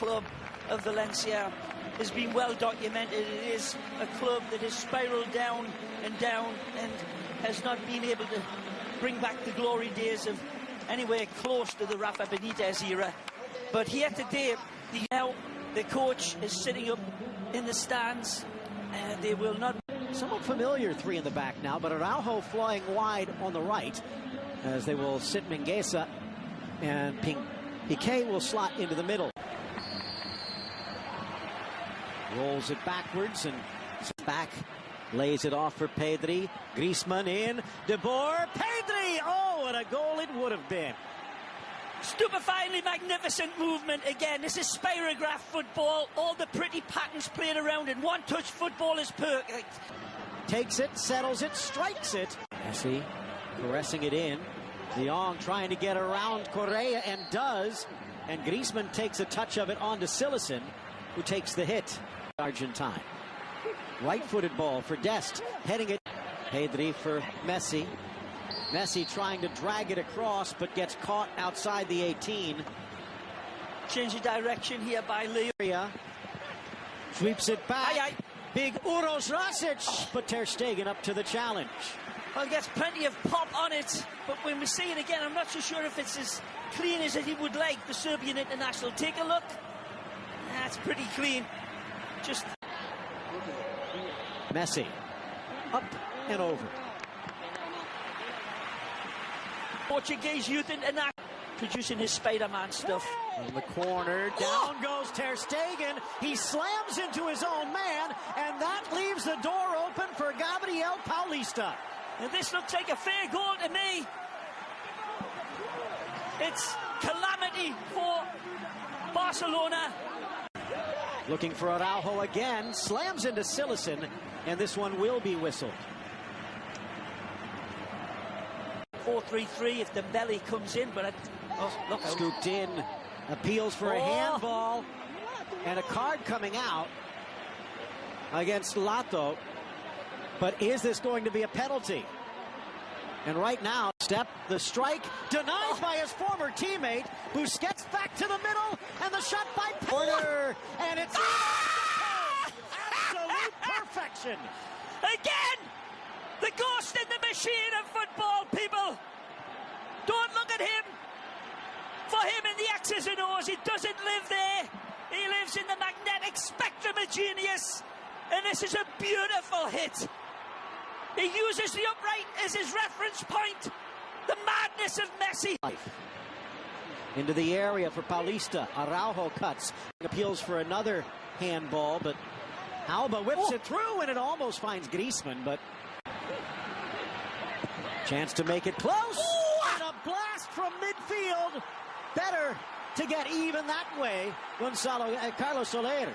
club of Valencia has been well documented. It is a club that has spiraled down and has not been able to bring back the glory days of anywhere close to the Rafa Benitez era. But here today, the coach is sitting up in the stands. They will not. Somewhat familiar three in the back now, but Araujo flying wide on the right as they will sit Mingueza, and Piqué will slot into the middle. Rolls it backwards and back, lays it off for Pedri. Griezmann in, De Boer, Pedri! Oh, what a goal it would have been. Stupefyingly magnificent movement again. This is spirograph football. All the pretty patterns played around it. One-touch football is perfect. Takes it, settles it, strikes it. Messi caressing it in. De Jong trying to get around Correa and does. And Griezmann takes a touch of it onto Silesen, who takes the hit. Argentine. Right-footed ball for Dest. Heading it. Pedri for Messi. Messi trying to drag it across, but gets caught outside the 18. Change of direction here by Leo. Sweeps it back. Big Uros Rasic, but Ter Stegen up to the challenge. Well, gets plenty of pop on it, but when we see it again, I'm not so sure if it's as clean as he would like, the Serbian international. Take a look. That's pretty clean. Just Messi up and over. Portuguese youth international producing his Spider-Man stuff. In the corner, down goes Ter Stegen. He slams into his own man, and that leaves the door open for Gabriel Paulista. And this looks like a fair goal to me. It's calamity for Barcelona. Looking for Araujo again, slams into Silesen, and this one will be whistled. 4-3-3 if the belly comes in, but look, scooped in, appeals for a handball, and a card coming out against Lato. But is this going to be a penalty? And right now, the strike denied by his former teammate. Busquets back to the middle, and the shot by Porter, and it's absolute perfection. Again, the ghost in the machine of football, people. Don't look at him. For him in the X's and O's, he doesn't live there. He lives in the magnetic spectrum of genius. And this is a beautiful hit. He uses the upright as his reference point. The madness of Messi. Into the area for Paulista. Araujo cuts. Appeals for another handball, but Alba whips it through, and it almost finds Griezmann, but chance to make it close. And a blast from midfield. Better to get even that way. Carlos Soler.